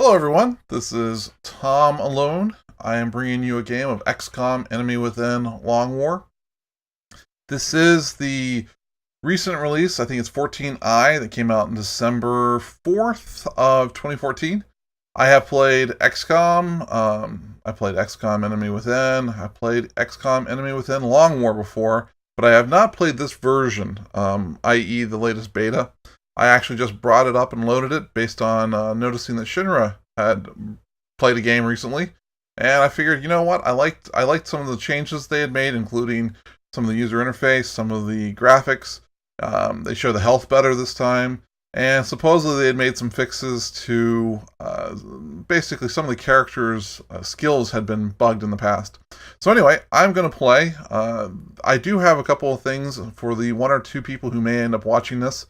Hello everyone, this is Tom Alone. I am bringing you a game of XCOM Enemy Within Long War. This is the recent release, I think it's 14I, that came out on December 4th of 2014. I have played XCOM, I played XCOM Enemy Within, I played XCOM Enemy Within Long War before, but I have not played this version, i.e. the latest beta. I actually just brought it up and loaded it based on noticing that Shinra had played a game recently, and I figured, you know what, I liked some of the changes they had made, including some of the user interface, some of the graphics. They show the health better this time, and supposedly they had made some fixes to basically some of the characters' skills had been bugged in the past. So anyway, I'm going to play. I do have a couple of things for the one or two people who may end up watching this.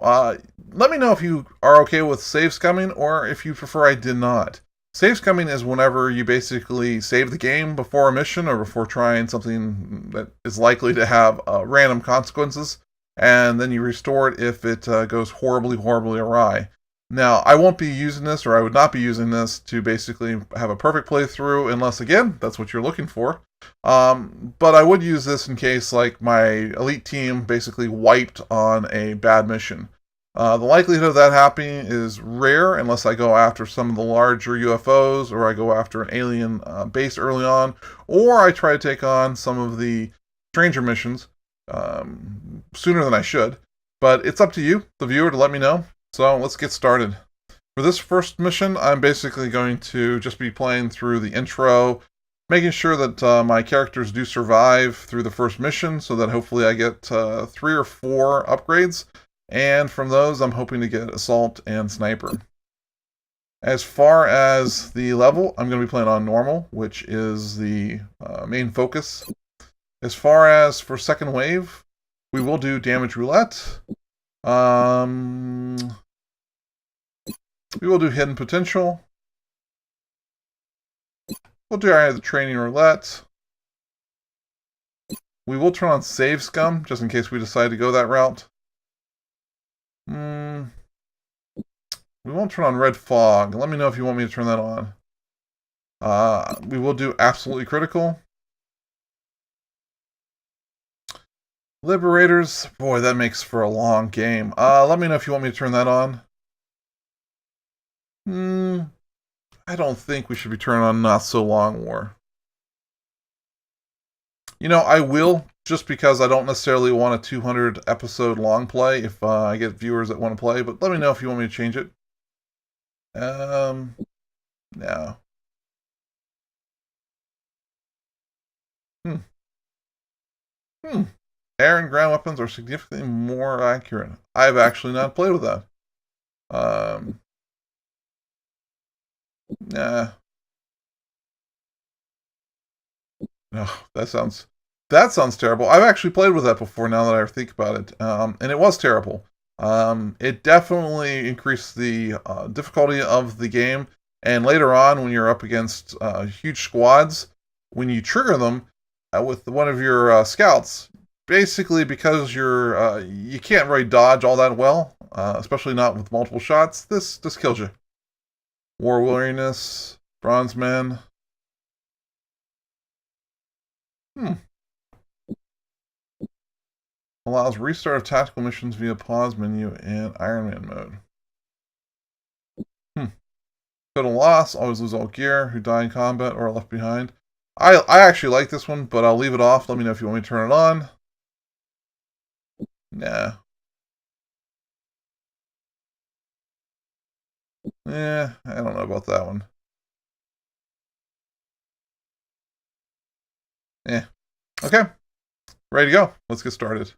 Let me know if you are okay with save scumming, or if you prefer I did not. Save scumming is whenever you basically save the game before a mission or before trying something that is likely to have random consequences, and then you restore it if it goes horribly, horribly awry. Now, I won't be using this, or I would not be using this to basically have a perfect playthrough, unless, again, that's what you're looking for. But I would use this in case, like, my elite team basically wiped on a bad mission. The likelihood of that happening is rare, unless I go after some of the larger UFOs, or I go after an alien base early on, or I try to take on some of the stranger missions sooner than I should. But it's up to you, the viewer, to let me know. So let's get started. For this first mission, I'm basically going to just be playing through the intro, making sure that my characters do survive through the first mission, so that hopefully I get 3 or 4 upgrades, and from those I'm hoping to get Assault and Sniper. As far as the level, I'm going to be playing on Normal, which is the main focus. As far as for second wave, we will do Damage Roulette. We will do Hidden Potential. We'll do the Training Roulette. We will turn on Save Scum, just in case we decide to go that route. We won't turn on Red Fog. Let me know if you want me to turn that on. We will do Absolutely Critical. Liberators. Boy, that makes for a long game. Let me know if you want me to turn that on. I don't think we should be turning on Not So Long War. You know, I will, just because I don't necessarily want a 200 episode long play if I get viewers that want to play, but let me know if you want me to change it. No. Air and ground weapons are significantly more accurate. I've actually not played with that. Nah. No, that sounds terrible. I've actually played with that before, now that I think about it, and it was terrible. It definitely increased the difficulty of the game, and later on, when you're up against huge squads, when you trigger them with one of your scouts, basically because you can't really dodge all that well, especially not with multiple shots, this kills you. War Weariness, Bronze Men. Allows restart of tactical missions via pause menu and Iron Man mode. Total loss, always lose all gear, who die in combat or are left behind. I actually like this one, but I'll leave it off. Let me know if you want me to turn it on. Nah. I don't know about that one. Okay. Ready to go. Let's get started.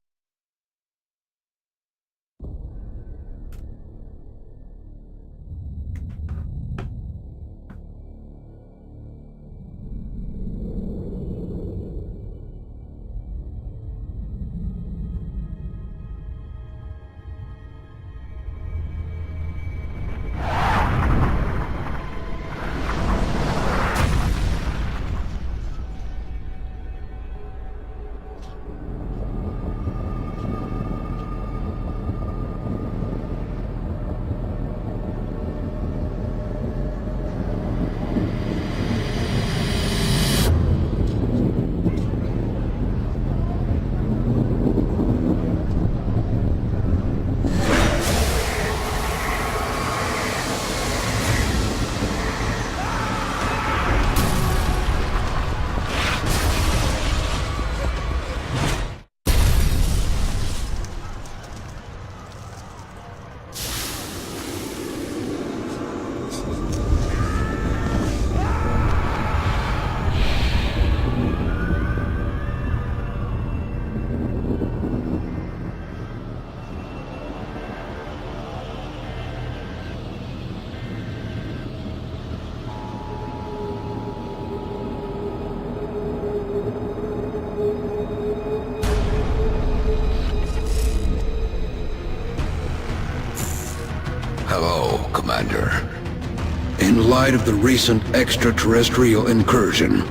In light of the recent extraterrestrial incursion,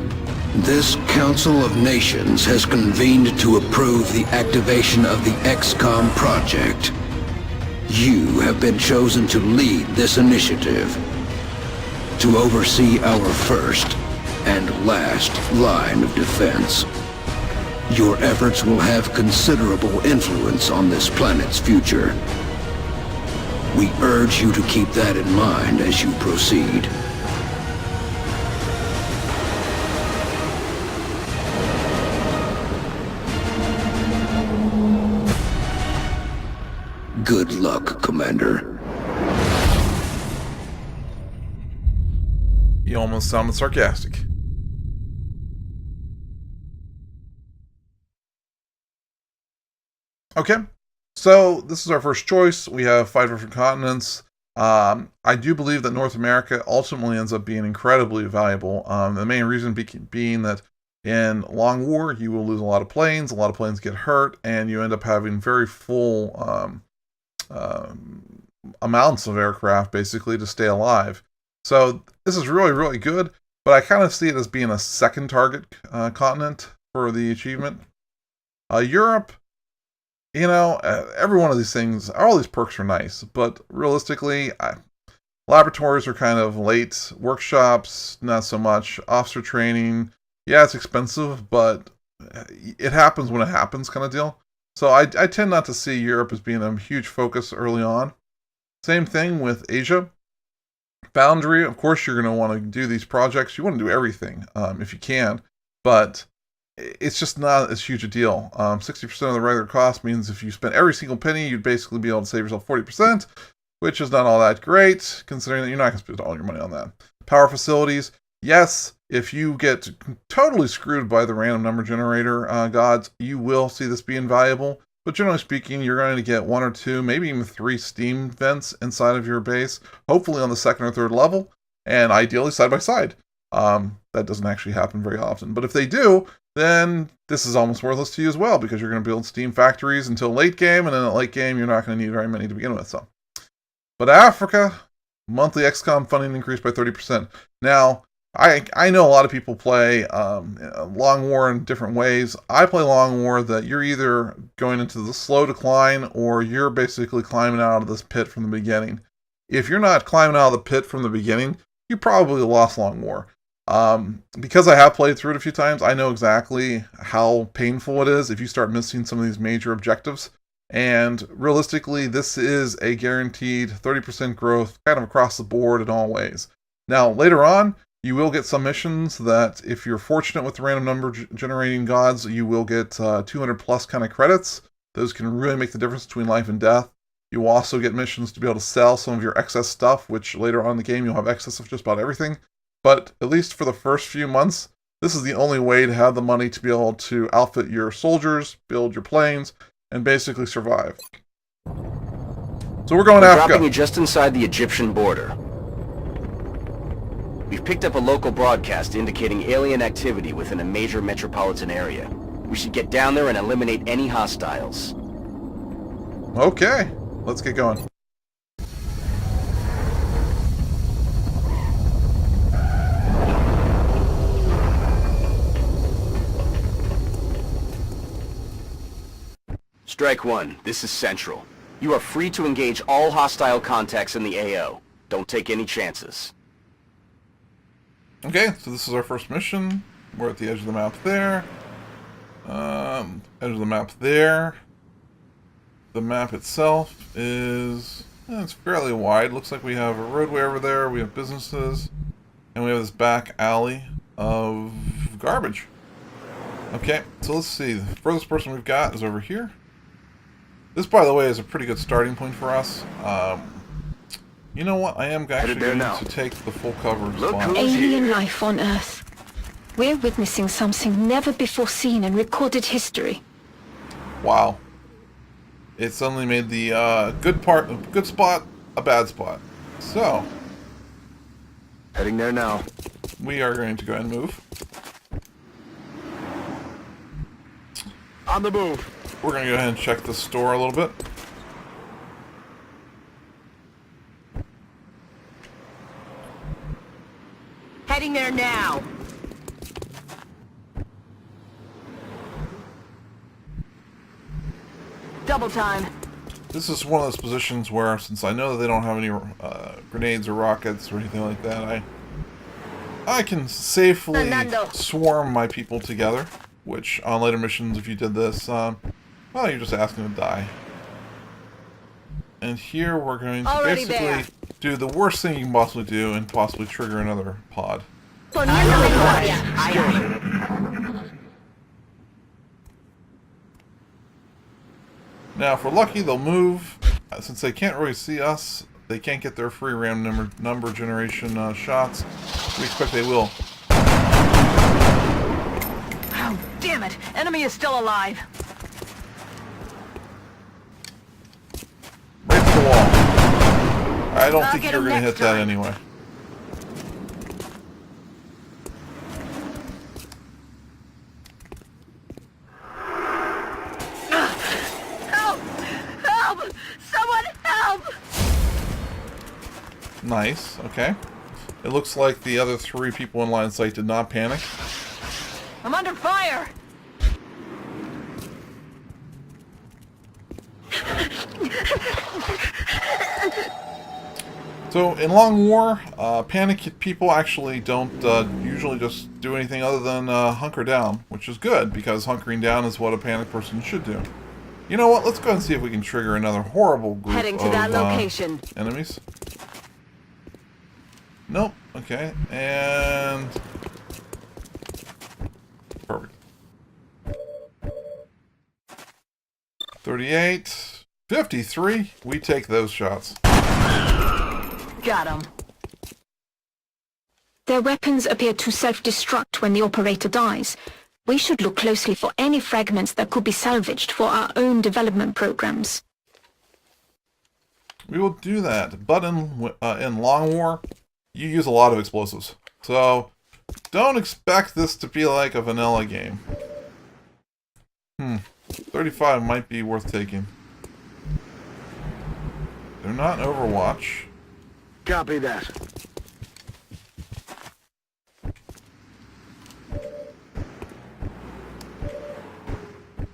this Council of Nations has convened to approve the activation of the XCOM project. You have been chosen to lead this initiative, to oversee our first and last line of defense. Your efforts will have considerable influence on this planet's future. We urge you to keep that in mind as you proceed. Good luck, Commander. You almost sounded sarcastic. Okay, so this is our first choice. We have 5 different continents. I do believe that North America ultimately ends up being incredibly valuable. The main reason being that in Long War, you will lose a lot of planes get hurt, and you end up having very full amounts of aircraft, basically, to stay alive. So this is really, really good, but I kind of see it as being a second target continent for the achievement. Europe, you know, every one of these things, all these perks are nice, but realistically, laboratories are kind of late. Workshops, not so much. Officer training, yeah, it's expensive, but it happens when it happens kind of deal. So I tend not to see Europe as being a huge focus early on. Same thing with Asia. Foundry, of course, you're going to want to do these projects. You want to do everything if you can, but it's just not as huge a deal. 60% of the regular cost means if you spent every single penny, you'd basically be able to save yourself 40%, which is not all that great, considering that you're not going to spend all your money on that. Power facilities, yes, if you get totally screwed by the random number generator gods, you will see this being valuable. But generally speaking, you're going to get 1 or 2, maybe even 3 steam vents inside of your base, hopefully on the 2nd or 3rd level, and ideally side by side. That doesn't actually happen very often. But if they do, then this is almost worthless to you as well, because you're going to build steam factories until late game, and then at late game, you're not going to need very many to begin with. So, but Africa, monthly XCOM funding increased by 30%. Now, I know a lot of people play Long War in different ways. I play Long War that you're either going into the slow decline or you're basically climbing out of this pit from the beginning. If you're not climbing out of the pit from the beginning, you probably lost Long War. Because I have played through it a few times, I know exactly how painful it is if you start missing some of these major objectives. And realistically, this is a guaranteed 30% growth kind of across the board in all ways. Now, later on, you will get some missions that, if you're fortunate with the random number generating gods, you will get 200 plus kind of credits. Those can really make the difference between life and death. You will also get missions to be able to sell some of your excess stuff, which later on in the game you'll have excess of just about everything. But at least for the first few months, this is the only way to have the money to be able to outfit your soldiers, build your planes, and basically survive. So we're going to Africa. Dropping you just inside the Egyptian border. We've picked up a local broadcast indicating alien activity within a major metropolitan area. We should get down there and eliminate any hostiles. Okay, let's get going. Strike 1, this is Central. You are free to engage all hostile contacts in the AO. Don't take any chances. Okay, so this is our first mission. We're at the edge of the map there. Edge of the map there. The map itself is... it's fairly wide. Looks like we have a roadway over there. We have businesses. And we have this back alley of garbage. Okay, so let's see. The furthest person we've got is over here. This, by the way, is a pretty good starting point for us. You know what? I am actually going to take the full cover spot. Alien life on Earth. We're witnessing something never before seen in recorded history. Wow. It suddenly made the good spot a bad spot. So, Heading there now. we are going to go ahead and move. On the move. We're going to go ahead and check the store a little bit. Heading there now. Double time. This is one of those positions where, since I know that they don't have any grenades or rockets or anything like that, I can safely swarm my people together. Which, on later missions, if you did this, well, you're just asking to die. And here we're going to basically do the worst thing you can possibly do and possibly trigger another pod. Now, if we're lucky, they'll move. Since they can't really see us, they can't get their free RAM number generation shots. We expect they will. Oh, damn it! Enemy is still alive. Right to the wall. I don't think you're going to hit that anyway. Nice, okay. It looks like the other 3 people in line of sight did not panic. I'm under fire! So, in Long War, panicked people actually don't usually just do anything other than hunker down, which is good, because hunkering down is what a panicked person should do. You know what? Let's go and see if we can trigger another horrible group Heading to that location. Enemies. Nope. Okay. And... perfect. 38. 53. We take those shots. Got him. Their weapons appear to self-destruct when the operator dies. We should look closely for any fragments that could be salvaged for our own development programs. We will do that. But in Long War, you use a lot of explosives. So, don't expect this to be like a vanilla game. 35 might be worth taking. They're not Overwatch. Copy that.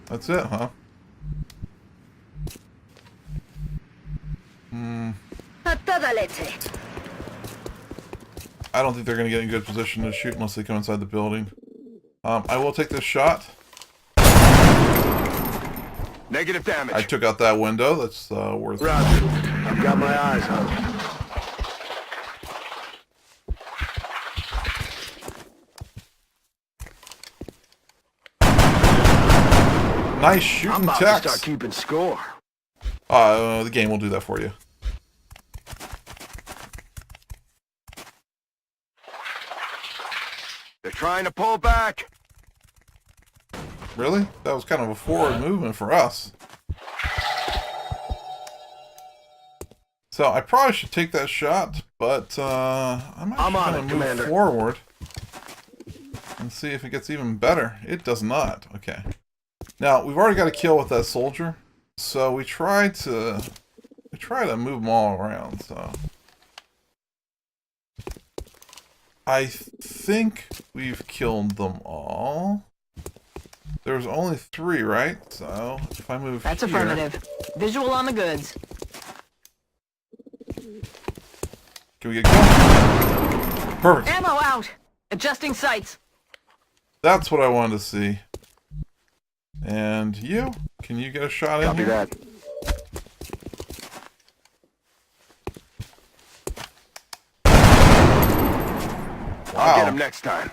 That's it, huh? I don't think they're going to get in good position to shoot unless they come inside the building. I will take this shot. Negative damage. I took out that window. That's worth it. Roger. I've got my eyes on it. Nice shooting I'm about text. to start keeping score. The game will do that for you. They're trying to pull back. Really? That was kind of a forward movement for us. So I probably should take that shot, but I'm actually going to move forward and see if it gets even better. It does not. Okay. Now we've already got a kill with that soldier, so we try to move them all around. So I think we've killed them all. There's only 3, right? So if I move That's here, affirmative. Visual on the goods. can we get a kill? Perfect. Ammo out. Adjusting sights. That's what I wanted to see. And you? Can you get a shot in here? That. I'll get him next time.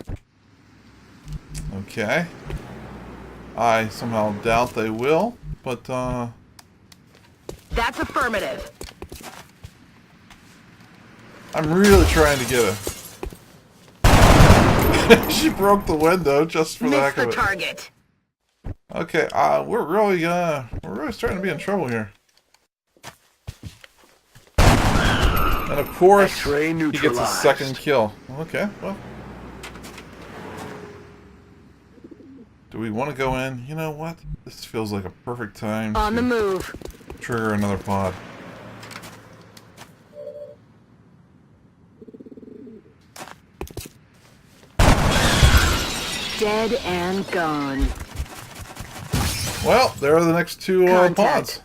Okay. I somehow doubt they will, but That's affirmative. I'm really trying to get her. She broke the window just for the heck Miss of the it. target. Okay, we're really starting to be in trouble here. And of course, X-ray he gets a neutralized. second kill. Okay, well. Do we want to go in? You know what? This feels like a perfect time On the to move. trigger another pod. Dead and gone. Well, there are the next two pods.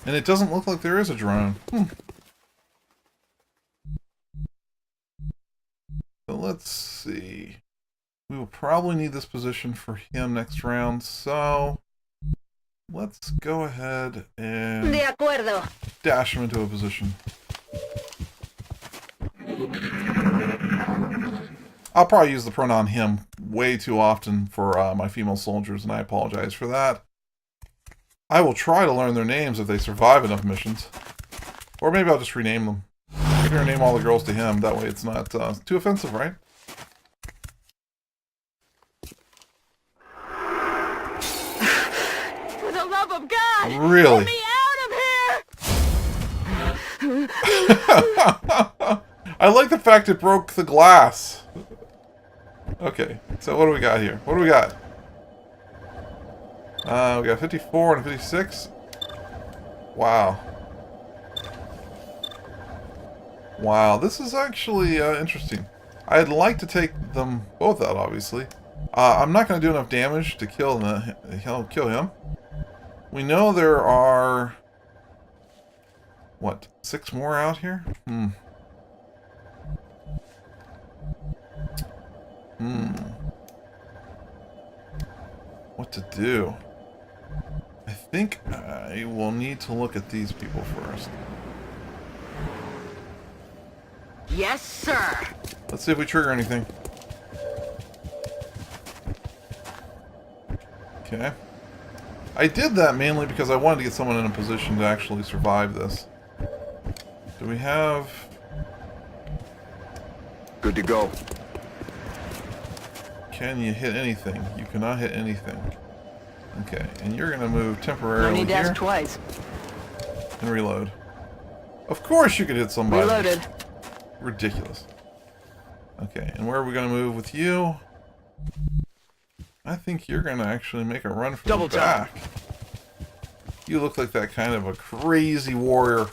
And it doesn't look like there is a drone. So let's see. We will probably need this position for him next round, so let's go ahead and De acuerdo. dash him into a position. I'll probably use the pronoun him way too often for my female soldiers, and I apologize for that. I will try to learn their names if they survive enough missions. Or maybe I'll just rename them. I'm going to name all the girls to him, that way it's not too offensive, right? For the love of God! Really? Get me out of here! I like the fact it broke the glass. Okay, so what do we got here? What do we got? We got 54 and 56. Wow. Wow, this is actually interesting. I'd like to take them both out, obviously. I'm not going to do enough damage to kill him. We know there are... what, 6 more out here? What to do? I think I will need to look at these people first. Yes, sir. Let's see if we trigger anything. Okay. I did that mainly because I wanted to get someone in a position to actually survive this. Do we have... Good to go. Can you hit anything? You cannot hit anything. Okay, and you're going to move No temporarily need to here ask twice. and reload. Of course you could hit somebody. Reloaded. Ridiculous. Okay, and where are we going to move with you? I think you're going to actually make a run for Double the back. You look like that kind of a crazy warrior.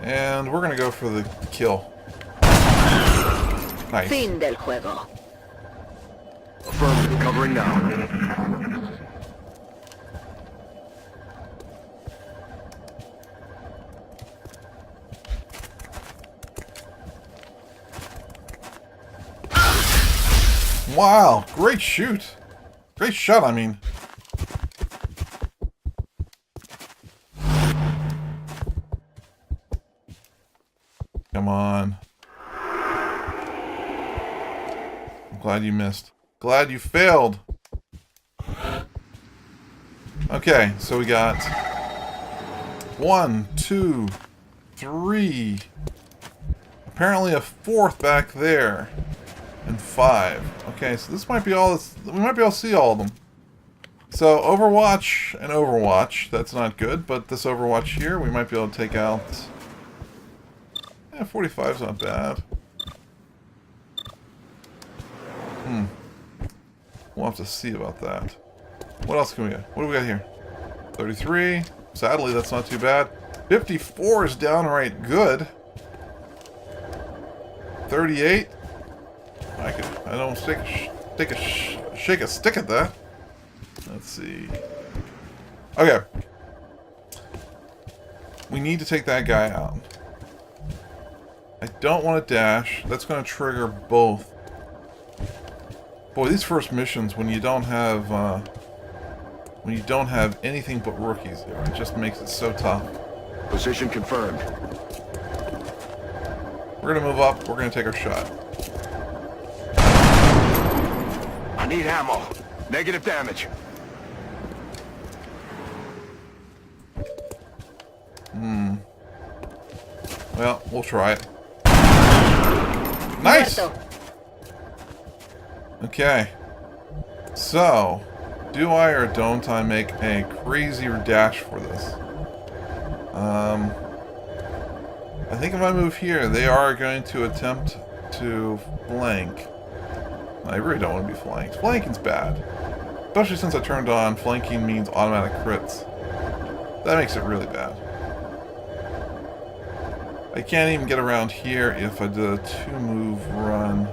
And we're going to go for the kill. Nice. Fin del juego. Affirmative, covering now. Wow, great shoot. Great shot, I mean. Come on. I'm glad you missed. Glad you failed. Okay, so we got 1, 2, 3. Apparently a 4th back there. And 5. Okay, so this might be all this, we might be able to see all of them. So Overwatch and Overwatch, that's not good, but this Overwatch here, we might be able to take out. 45's not bad. We'll have to see about that. What else can we get? What do we got here? 33. Sadly, that's not too bad. 54 is downright good. 38. I don't shake a stick at that. Let's see. Okay. We need to take that guy out. I don't want to dash. That's going to trigger both. Boy, these first missions, when you don't have anything but rookies here, it just makes it so tough. Position confirmed. We're going to move up. We're going to take our shot. I need ammo. Negative damage. Well, we'll try it. Nice! Okay. So, do I or don't I make a crazy dash for this? I think if I move here, they are going to attempt to flank. I really don't want to be flanked. Flanking's bad. Especially since I turned on flanking means automatic crits. That makes it really bad. I can't even get around here if I did a 2-move run.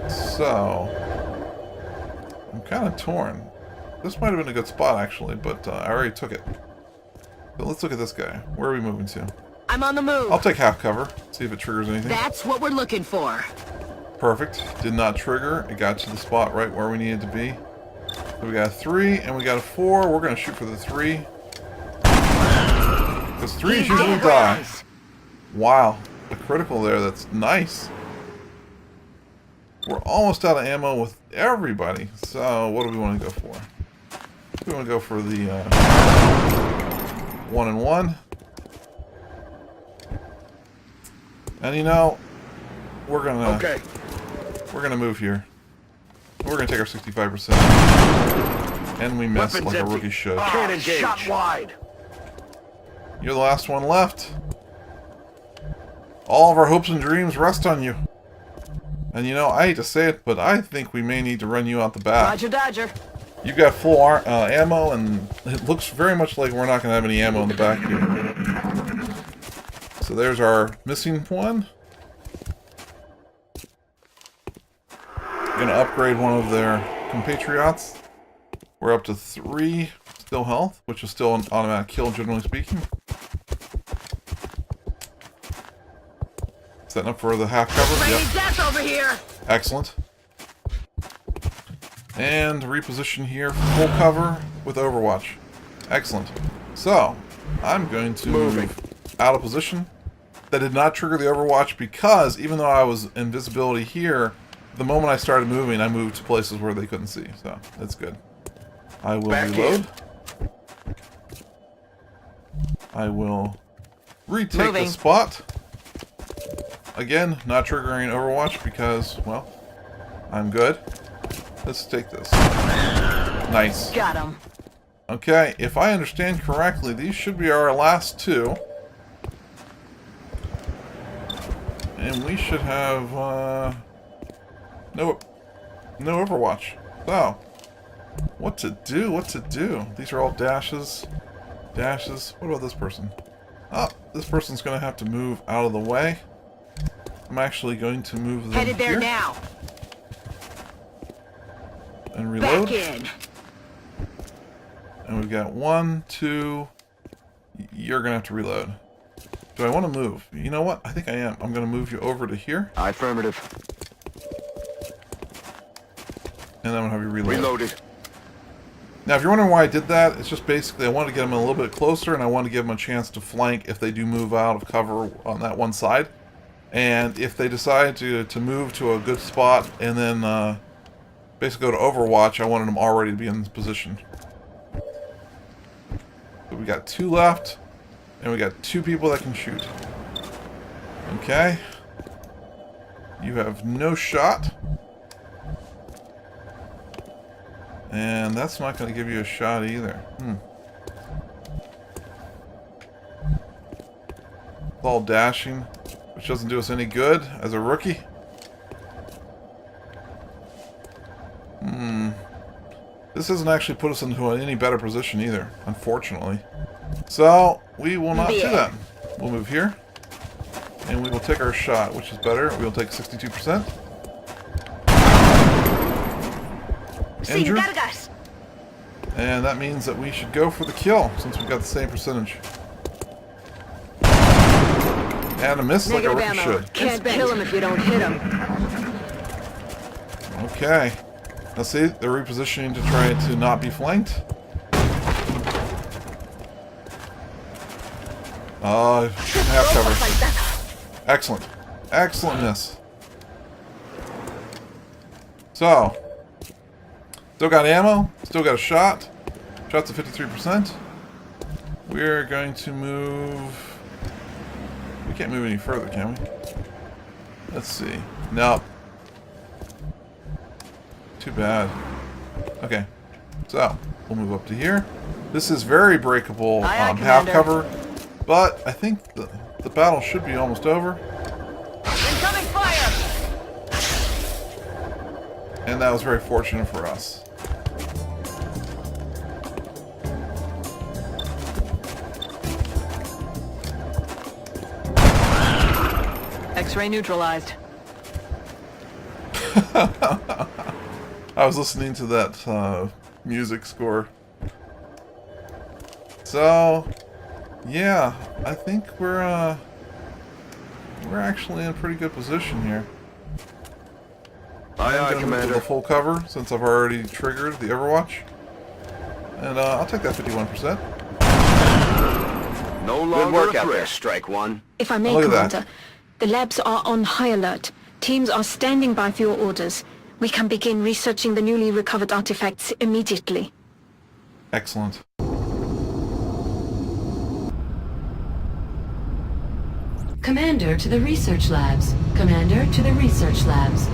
So, I'm kind of torn. This might have been a good spot, actually, but I already took it. But let's look at this guy. Where are we moving to? I'm on the move. I'll take half cover, see if it triggers anything. That's what we're looking for. Perfect. Did not trigger. It got to the spot right where we needed to be. So we got a 3 and we got a 4. We're going to shoot for the 3. Because 3s usually die. Wow. A critical there. That's nice. We're almost out of ammo with everybody. So what do we want to go for? We want to go for the 1-and-1. And you know, we're gonna move here. We're gonna take our 65%, and we miss like a rookie should. Shot wide. You're the last one left. All of our hopes and dreams rest on you. And you know, I hate to say it, but I think we may need to run you out the back. Roger, Dodger. You've got full ammo, and it looks very much like we're not gonna have any ammo in the back here. So there's our missing one. Gonna upgrade one of their compatriots. We're up to 3 still health, which is still an automatic kill, generally speaking. Setting up for the half cover. Raining death over here. Excellent. And reposition here for full cover with Overwatch. Excellent. So, I'm going to move out of position. That did not trigger the Overwatch because even though I was invisibility here, the moment I started moving, I moved to places where they couldn't see. So, that's good. I will reload. I will retake the spot. Again, not triggering Overwatch because, well, I'm good. Let's take this. Nice. Got him. Okay, if I understand correctly, these should be our last 2. And we should have, no Overwatch. So, what to do? These are all dashes. Dashes. What about this person? Oh, this person's going to have to move out of the way. I'm actually going to move them Headed there here. now. And reload. Back in. And we've got 1, 2. You're going to have to reload. Do I want to move? You know what? I think I am. I'm going to move you over to here. Affirmative. And then I'm going to have you reload. Reloaded. Now, if you're wondering why I did that, it's just basically I wanted to get them a little bit closer, and I wanted to give them a chance to flank if they do move out of cover on that one side. And if they decide to move to a good spot and then basically go to Overwatch, I wanted them already to be in this position. So we got 2 left, and we got 2 people that can shoot. Okay. You have no shot. And that's not going to give you a shot either. It's all dashing, which doesn't do us any good as a rookie. This doesn't actually put us into any better position either, unfortunately. So, we will not do that. We'll move here. And we will take our shot, which is better. We will take 62%. Injured. And that means that we should go for the kill, since we've got the same percentage. And a miss like a rookie should. Can't kill him if you don't hit him. Okay. Now see, they're repositioning to try to not be flanked. Half cover. Excellent. Excellent miss. So, still got ammo, still got a shot. Shots at 53%. We're going to move... We can't move any further, can we? Let's see. Nope. Too bad. Okay. So, we'll move up to here. This is very breakable half cover, but I think the battle should be almost over. Incoming fire! And that was very fortunate for us. X-ray neutralized. I was listening to that music score. So, yeah, I think we're actually in a pretty good position here. Aye, I'm aye, gonna move to Commander. the full cover since I've already triggered the Overwatch, and I'll take that 51%. No Good longer work a out there, threat. Strike One. If I may, Look at that. Commander, the labs are on high alert. Teams are standing by for your orders. We can begin researching the newly recovered artifacts immediately. Excellent. Commander to the research labs. Commander to the research labs.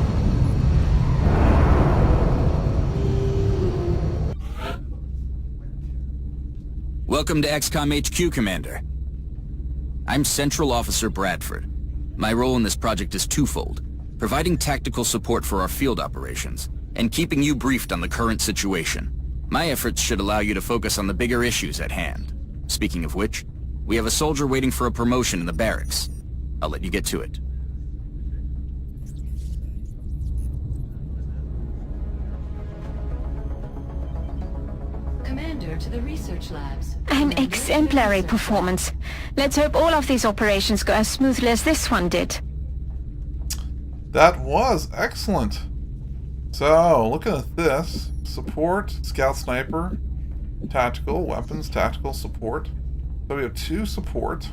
Welcome to XCOM HQ, Commander. I'm Central Officer Bradford. My role in this project is twofold: providing tactical support for our field operations, and keeping you briefed on the current situation. My efforts should allow you to focus on the bigger issues at hand. Speaking of which, we have a soldier waiting for a promotion in the barracks. I'll let you get to it. Commander to the research labs. An Commander to the exemplary research performance. Let's hope all of these operations go as smoothly as this one did. That was excellent. So, looking at this, support, scout sniper, tactical, weapons, tactical support. So we have 2 support.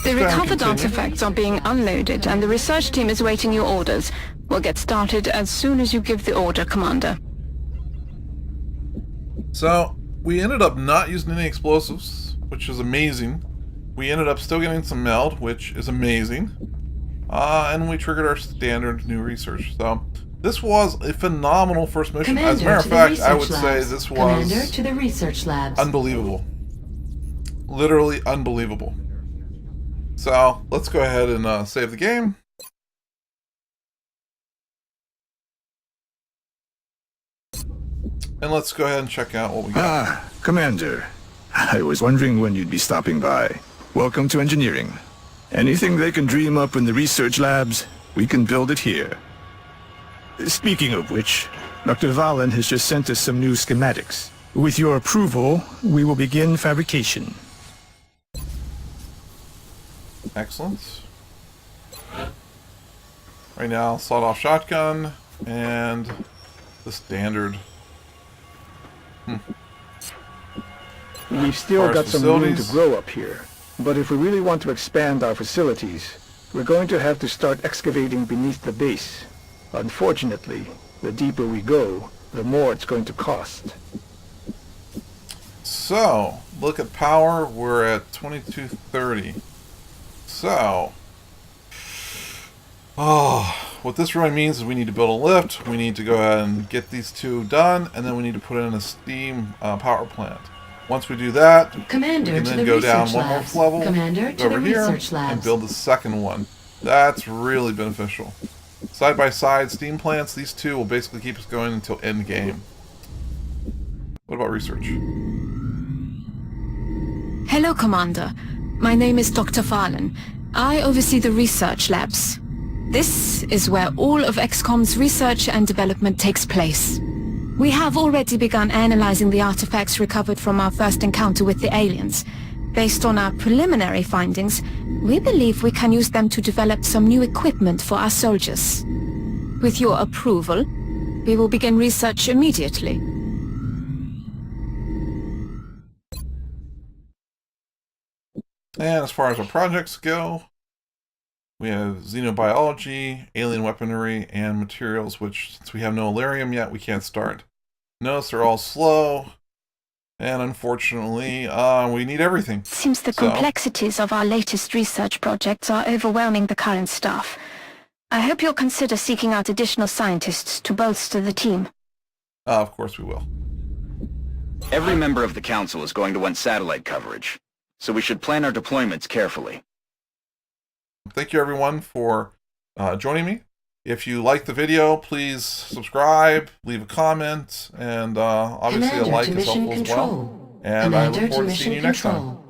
The Can I recovered continue? artifacts are being unloaded and the research team is waiting your orders. We'll get started as soon as you give the order, Commander. So, we ended up not using any explosives, which is amazing. We ended up still getting some meld, which is amazing. And we triggered our standard new research. So, this was a phenomenal first mission. As a matter of fact, I would say this Commander was to the research labs. unbelievable. Literally unbelievable. So, let's go ahead and save the game. And let's go ahead and check out what we got. Ah, Commander. I was wondering when you'd be stopping by. Welcome to engineering. Anything they can dream up in the research labs, we can build it here. Speaking of which, Dr. Valen has just sent us some new schematics. With your approval, we will begin fabrication. Excellent. Right now, sawed-off shotgun and the standard. We've still As far got as some room to facilities? grow up here, but if we really want to expand our facilities, we're going to have to start excavating beneath the base. Unfortunately, the deeper we go, the more it's going to cost. So, look at power. We're at 2230. So, what this really means is we need to build a lift. We need to go ahead and get these 2 done, and then we need to put in a steam power plant. Once we do that, Commander we can to then the go down research one more labs. level, Commander go to the over here, research labs. and build the second one. That's really beneficial. Side by side steam plants, these 2 will basically keep us going until end game. What about research? Hello, Commander. My name is Dr. Valen. I oversee the research labs. This is where all of XCOM's research and development takes place. We have already begun analyzing the artifacts recovered from our first encounter with the aliens. Based on our preliminary findings, we believe we can use them to develop some new equipment for our soldiers. With your approval, we will begin research immediately. And as far as our projects go, we have xenobiology, alien weaponry, and materials, which, since we have no Illyrium yet, we can't start. Notice they're all slow, and unfortunately, we need everything. Seems the So- complexities of our latest research projects are overwhelming the current staff. I hope you'll consider seeking out additional scientists to bolster the team. Of course we will. Every member of the Council is going to want satellite coverage, so we should plan our deployments carefully. Thank you, everyone, for joining me. If you like the video, please subscribe, leave a comment, and obviously Commander a like to is mission helpful as control. well. And I Commander look to forward to mission seeing you next time. control.